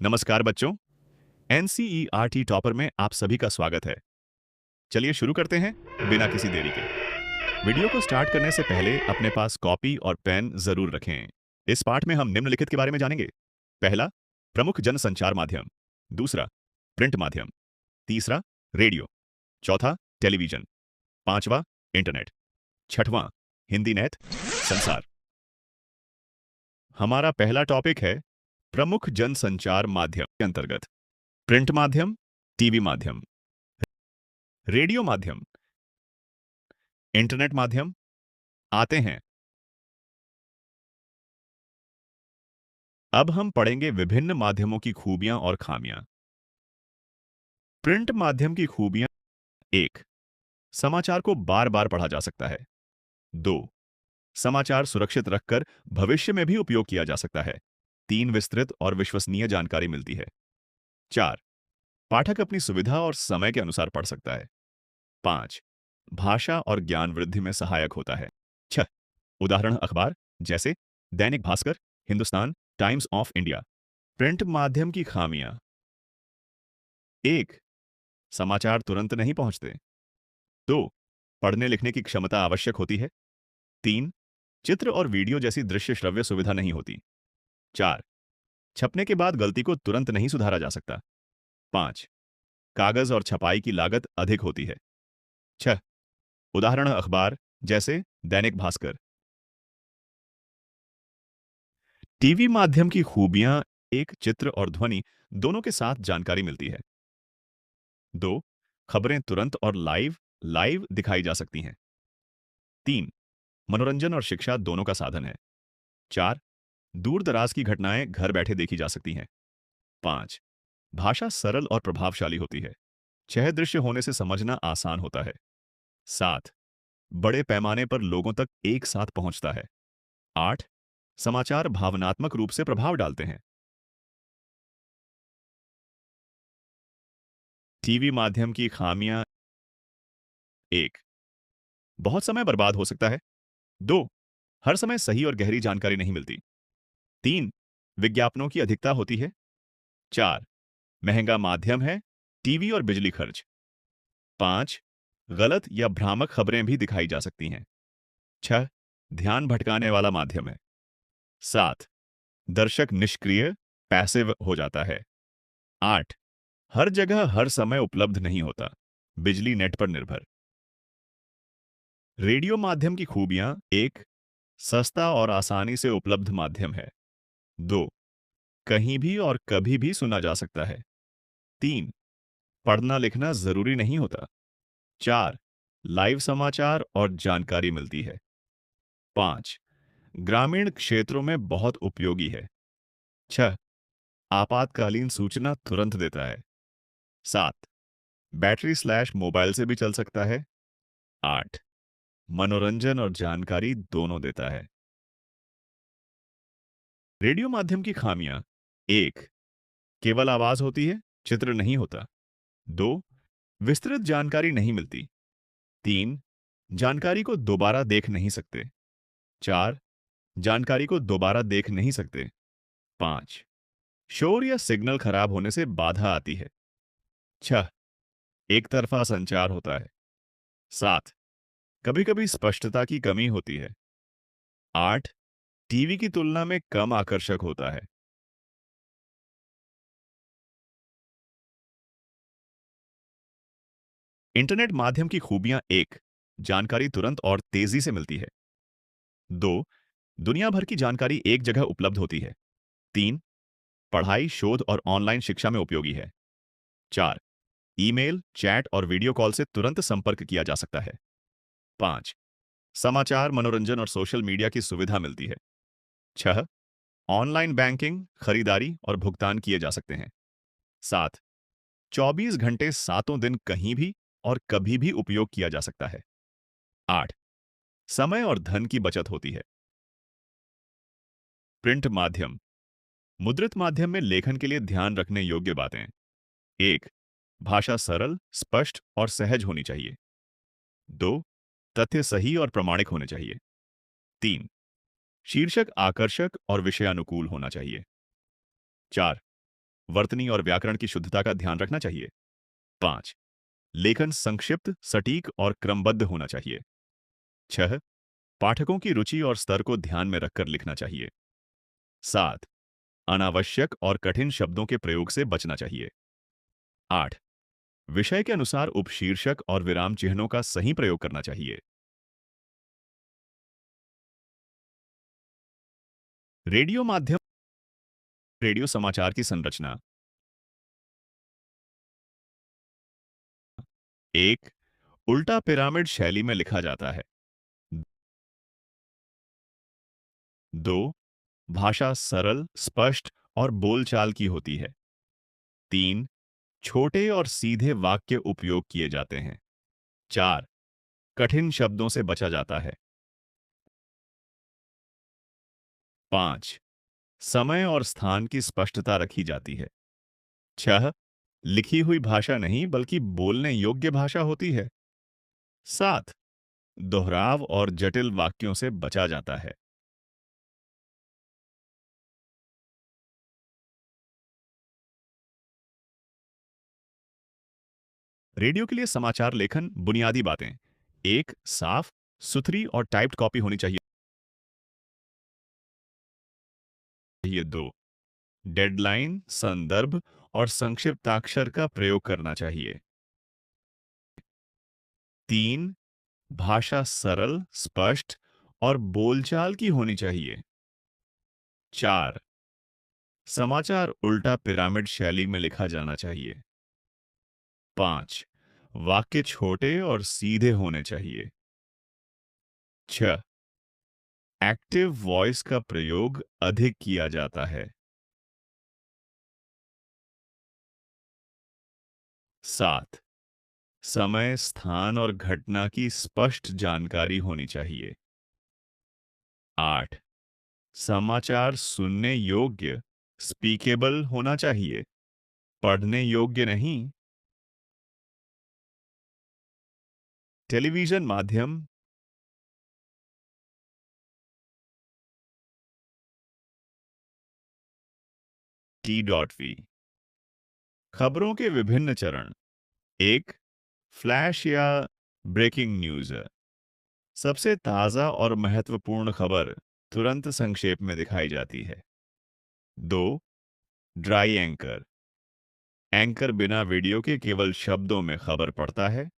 नमस्कार बच्चों। NCERT topper में आप सभी का स्वागत है। चलिए शुरू करते हैं बिना किसी देरी के। वीडियो को स्टार्ट करने से पहले अपने पास कॉपी और पेन जरूर रखें। इस पाठ में हम निम्नलिखित के बारे में जानेंगे। पहला, प्रमुख जनसंचार माध्यम। दूसरा, प्रिंट माध्यम। तीसरा, रेडियो। चौथा, टेलीविजन। पांचवा, इंटरनेट। छठवां, हिंदी नेट संसार। हमारा पहला टॉपिक है प्रमुख जनसंचार माध्यम के अंतर्गत प्रिंट माध्यम, टीवी माध्यम, रेडियो माध्यम, इंटरनेट माध्यम। आते हैं। अब हम पढ़ेंगे विभिन्न माध्यमों की खूबियां और खामियां। प्रिंट माध्यम की खूबियां। एक, समाचार को बार बार पढ़ा जा सकता है। दो, समाचार सुरक्षित रखकर भविष्य में भी उपयोग किया जा सकता है। तीन, विस्तृत और विश्वसनीय जानकारी मिलती है। चार, पाठक अपनी सुविधा और समय के अनुसार पढ़ सकता है। पांच, भाषा और ज्ञान वृद्धि में सहायक होता है। छह, उदाहरण अखबार जैसे Dainik Bhaskar, Hindustan, times of India. Print माध्यम की खामियां। एक, समाचार तुरंत नहीं पहुंचते। दो, पढ़ने लिखने की क्षमता आवश्यक होती है। तीन, चित्र और वीडियो जैसी दृश्य श्रव्य सुविधा नहीं होती। चार, छपने के बाद गलती को तुरंत नहीं सुधारा जा सकता। पांच, कागज और छपाई की लागत अधिक होती है। छह, उदाहरण अखबार जैसे दैनिक भास्कर। टीवी माध्यम की खूबियां। एक, चित्र और ध्वनि दोनों के साथ जानकारी मिलती है। दो, खबरें तुरंत और लाइव लाइव दिखाई जा सकती हैं। तीन, मनोरंजन और शिक्षा दोनों का साधन है। चार, दूर दराज की घटनाएं घर बैठे देखी जा सकती हैं। पांच, भाषा सरल और प्रभावशाली होती है। छह, दृश्य होने से समझना आसान होता है। सात, बड़े पैमाने पर लोगों तक एक साथ पहुंचता है। आठ, समाचार भावनात्मक रूप से प्रभाव डालते हैं। टीवी माध्यम की खामियां। एक, बहुत समय बर्बाद हो सकता है। दो, हर समय सही और गहरी जानकारी नहीं मिलती। तीन, विज्ञापनों की अधिकता होती है। चार, महंगा माध्यम है, टीवी और बिजली खर्च। पांच, गलत या भ्रामक खबरें भी दिखाई जा सकती हैं। छह, ध्यान भटकाने वाला माध्यम है। सात, दर्शक निष्क्रिय पैसिव हो जाता है। आठ, हर जगह हर समय उपलब्ध नहीं होता, बिजली नेट पर निर्भर। रेडियो माध्यम की खूबियां। एक, सस्ता और आसानी से उपलब्ध माध्यम है। दो, कहीं भी और कभी भी सुना जा सकता है। तीन, पढ़ना लिखना जरूरी नहीं होता। चार, लाइव समाचार और जानकारी मिलती है। पांच, ग्रामीण क्षेत्रों में बहुत उपयोगी है। छह, आपातकालीन सूचना तुरंत देता है। सात, बैटरी स्लैश मोबाइल से भी चल सकता है। आठ, मनोरंजन और जानकारी दोनों देता है। रेडियो माध्यम की खामियां। एक, केवल आवाज होती है, चित्र नहीं होता। दो, विस्तृत जानकारी नहीं मिलती। तीन, जानकारी को दोबारा देख नहीं सकते। चार, जानकारी को दोबारा देख नहीं सकते। पांच, शोर या सिग्नल खराब होने से बाधा आती है। छह, एक तरफा संचार होता है। सात, कभी कभी स्पष्टता की कमी होती है। आठ, टीवी की तुलना में कम आकर्षक होता है। इंटरनेट माध्यम की खूबियां। एक, जानकारी तुरंत और तेजी से मिलती है। दो, दुनिया भर की जानकारी एक जगह उपलब्ध होती है। तीन, पढ़ाई, शोध और ऑनलाइन शिक्षा में उपयोगी है। चार, ईमेल, चैट और वीडियो कॉल से तुरंत संपर्क किया जा सकता है। पांच, समाचार, मनोरंजन और सोशल मीडिया की सुविधा मिलती है। छह, ऑनलाइन बैंकिंग, खरीदारी और भुगतान किए जा सकते हैं। सात, 24 घंटे सातों दिन कहीं भी और कभी भी उपयोग किया जा सकता है। आठ, समय और धन की बचत होती है। प्रिंट माध्यम। मुद्रित माध्यम में लेखन के लिए ध्यान रखने योग्य बातें। एक, भाषा सरल, स्पष्ट और सहज होनी चाहिए। दो, तथ्य सही और प्रमाणिक होने चाहिए। तीन, शीर्षक आकर्षक और विषयानुकूल होना चाहिए। चार, वर्तनी और व्याकरण की शुद्धता का ध्यान रखना चाहिए। 5. लेखन संक्षिप्त, सटीक और क्रमबद्ध होना चाहिए। 6. पाठकों की रुचि और स्तर को ध्यान में रखकर लिखना चाहिए। 7. अनावश्यक और कठिन शब्दों के प्रयोग से बचना चाहिए। 8. विषय के अनुसार उपशीर्षक और विराम चिन्हों का सही प्रयोग करना चाहिए। रेडियो माध्यम, रेडियो समाचार की संरचना। 1. उल्टा पिरामिड शैली में लिखा जाता है। 2. भाषा सरल, स्पष्ट और बोलचाल की होती है। 3. छोटे और सीधे वाक्य उपयोग किए जाते हैं। 4. कठिन शब्दों से बचा जाता है। 5. समय और स्थान की स्पष्टता रखी जाती है। 6. लिखी हुई भाषा नहीं बल्कि बोलने योग्य भाषा होती है। 7. दोहराव और जटिल वाक्यों से बचा जाता है। रेडियो के लिए समाचार लेखन बुनियादी बातें। 1. साफ, सुथरी और टाइप्ड कॉपी होनी चाहिए। 2. डेडलाइन, संदर्भ और संक्षिप्ताक्षर का प्रयोग करना चाहिए। 3. भाषा सरल, स्पष्ट और बोलचाल की होनी चाहिए। 4. समाचार उल्टा पिरामिड शैली में लिखा जाना चाहिए। 5. वाक्य छोटे और सीधे होने चाहिए। 6. एक्टिव वॉइस का प्रयोग अधिक किया जाता है। 7. समय, स्थान और घटना की स्पष्ट जानकारी होनी चाहिए। 8. समाचार सुनने योग्य, स्पीकेबल होना चाहिए, पढ़ने योग्य नहीं। टेलीविजन माध्यम T.V। खबरों के विभिन्न चरण। 1. फ्लैश या ब्रेकिंग न्यूज। सबसे ताजा और महत्वपूर्ण खबर तुरंत संक्षेप में दिखाई जाती है। 2. Dry anchor. एंकर बिना वीडियो के केवल शब्दों में खबर पढ़ता है।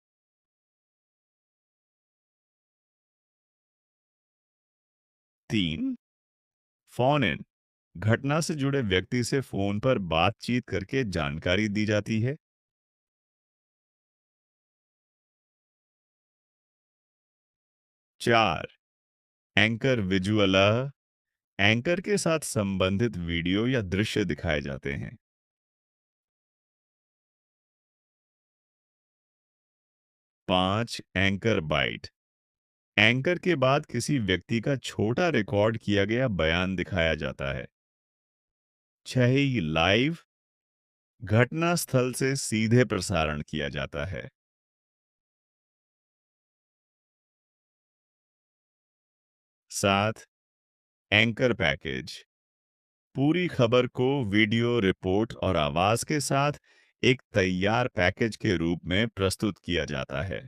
3. Phone in. घटना से जुड़े व्यक्ति से फोन पर बातचीत करके जानकारी दी जाती है। 4. एंकर विजुअला। एंकर के साथ संबंधित वीडियो या दृश्य दिखाए जाते हैं। 5. Anchor bite. एंकर के बाद किसी व्यक्ति का छोटा रिकॉर्ड किया गया बयान दिखाया जाता है। 6. लाइव। घटना स्थल से सीधे प्रसारण किया जाता है। 7. Anchor package. पूरी खबर को वीडियो, रिपोर्ट और आवाज के साथ एक तैयार पैकेज के रूप में प्रस्तुत किया जाता है।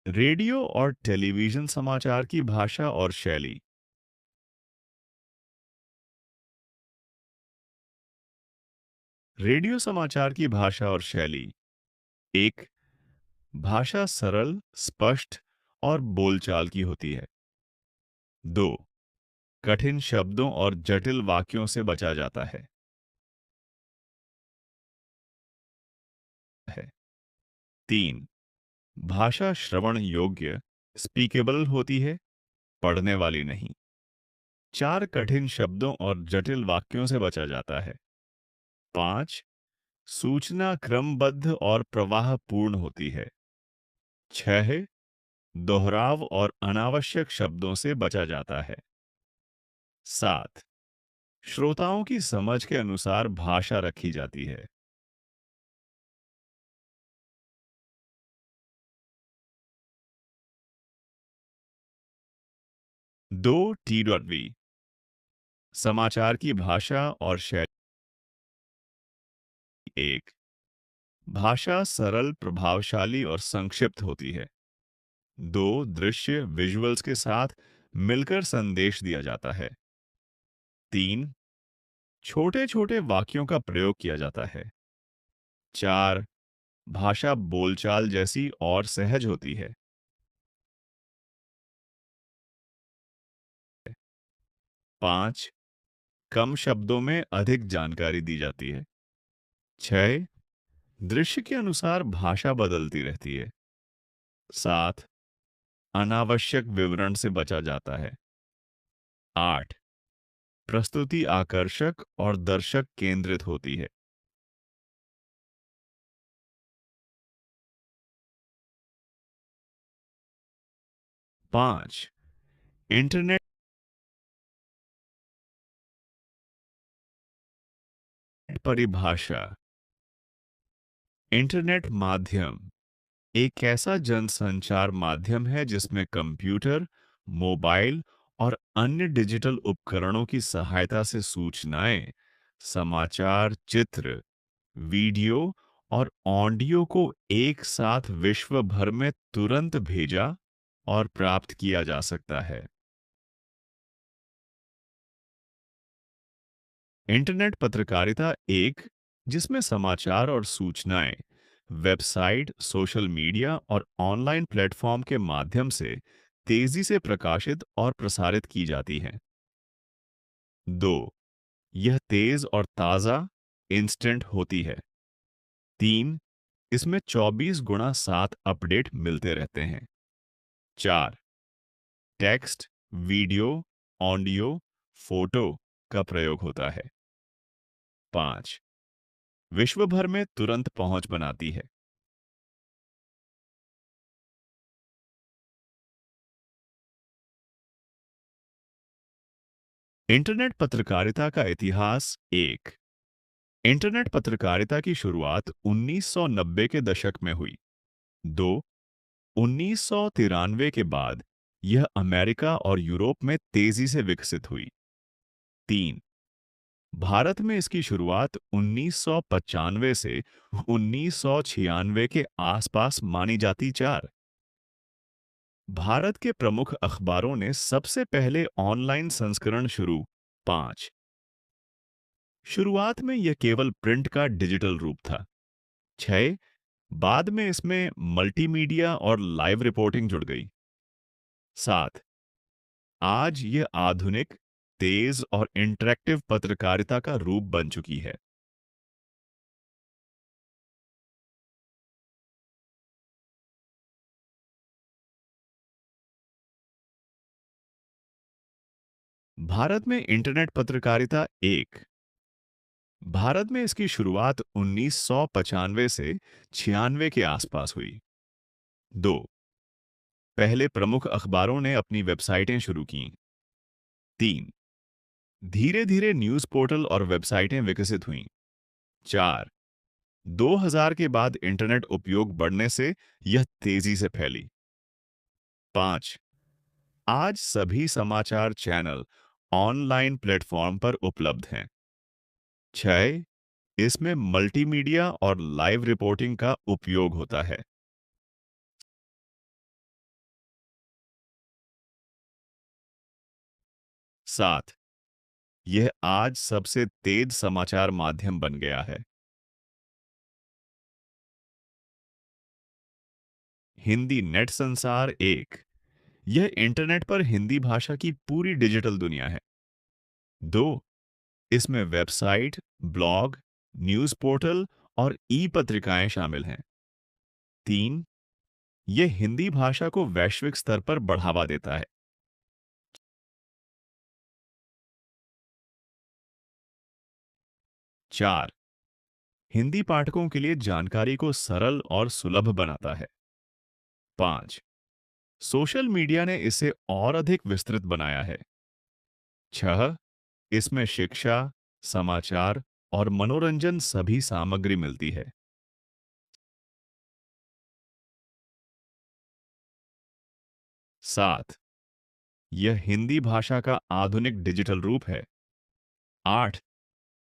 रेडियो और टेलीविजन समाचार की भाषा और शैली। रेडियो समाचार की भाषा और शैली। 1. भाषा सरल, स्पष्ट और बोलचाल की होती है। 2. कठिन शब्दों और जटिल वाक्यों से बचा जाता है। 3. भाषा श्रवण योग्य, स्पीकेबल होती है, पढ़ने वाली नहीं। 4. कठिन शब्दों और जटिल वाक्यों से बचा जाता है। 5. सूचना क्रमबद्ध और प्रवाहपूर्ण होती है। 6. दोहराव और अनावश्यक शब्दों से बचा जाता है। 7. श्रोताओं की समझ के अनुसार भाषा रखी जाती है। 2. T.V। समाचार की भाषा और शैली। एक, भाषा सरल, प्रभावशाली और संक्षिप्त होती है। दो, दृश्य विजुअल्स के साथ मिलकर संदेश दिया जाता है। तीन, छोटे छोटे वाक्यों का प्रयोग किया जाता है। चार, भाषा बोलचाल जैसी और सहज होती है। पांच, कम शब्दों में अधिक जानकारी दी जाती है। छह, दृश्य के अनुसार भाषा बदलती रहती है। सात, अनावश्यक विवरण से बचा जाता है। आठ, प्रस्तुति आकर्षक और दर्शक केंद्रित होती है। पांच, इंटरनेट परिभाषा। इंटरनेट माध्यम एक ऐसा जनसंचार माध्यम है जिसमें कंप्यूटर, मोबाइल और अन्य डिजिटल उपकरणों की सहायता से सूचनाएं, समाचार, चित्र, वीडियो और ऑडियो को एक साथ विश्व भर में तुरंत भेजा और प्राप्त किया जा सकता है। इंटरनेट पत्रकारिता एक, जिसमें समाचार और सूचनाएं वेबसाइट, सोशल मीडिया और ऑनलाइन प्लेटफॉर्म के माध्यम से तेजी से प्रकाशित और प्रसारित की जाती हैं। दो, यह तेज और ताज़ा इंस्टेंट होती है। तीन, इसमें 24 गुणा 7 अपडेट मिलते रहते हैं। चार, टेक्स्ट, वीडियो, ऑडियो, फोटो का प्रयोग होता है। पांच, विश्व भर में तुरंत पहुंच बनाती है। इंटरनेट पत्रकारिता का इतिहास एक, इंटरनेट पत्रकारिता की शुरुआत 1990 के दशक में हुई। दो, 1993 के बाद यह अमेरिका और यूरोप में तेजी से विकसित हुई। तीन, भारत में इसकी शुरुआत 1995 से 1996 के आसपास मानी जाती। चार, भारत के प्रमुख अखबारों ने सबसे पहले ऑनलाइन संस्करण शुरू। पांच, शुरुआत में यह केवल प्रिंट का डिजिटल रूप था। छह, बाद में इसमें मल्टीमीडिया और लाइव रिपोर्टिंग जुड़ गई। सात, आज यह आधुनिक, तेज और इंटरैक्टिव पत्रकारिता का रूप बन चुकी है। भारत में इंटरनेट पत्रकारिता एक, भारत में इसकी शुरुआत 1995 से 96 के आसपास हुई। दो, पहले प्रमुख अखबारों ने अपनी वेबसाइटें शुरू की। तीन, धीरे धीरे न्यूज़ पोर्टल और वेबसाइटें विकसित हुईं। चार, 2000 के बाद इंटरनेट उपयोग बढ़ने से यह तेजी से फैली। पांच, आज सभी समाचार चैनल ऑनलाइन प्लेटफॉर्म पर उपलब्ध हैं। छह, इसमें मल्टीमीडिया और लाइव रिपोर्टिंग का उपयोग होता है। सात, यह आज सबसे तेज समाचार माध्यम बन गया है। हिंदी नेट संसार एक, यह इंटरनेट पर हिंदी भाषा की पूरी डिजिटल दुनिया है। दो, इसमें वेबसाइट, ब्लॉग, न्यूज़ पोर्टल और ई पत्रिकाएं शामिल हैं। तीन, यह हिंदी भाषा को वैश्विक स्तर पर बढ़ावा देता है। चार, हिंदी पाठकों के लिए जानकारी को सरल और सुलभ बनाता है। पांच, सोशल मीडिया ने इसे और अधिक विस्तृत बनाया है। छह, इसमें शिक्षा, समाचार और मनोरंजन सभी सामग्री मिलती है। सात, यह हिंदी भाषा का आधुनिक डिजिटल रूप है। 8.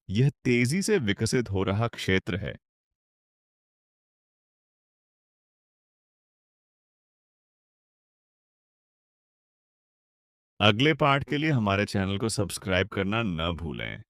यह तेजी से विकसित हो रहा क्षेत्र है। अगले पार्ट के लिए हमारे चैनल को सब्सक्राइब करना न भूलें।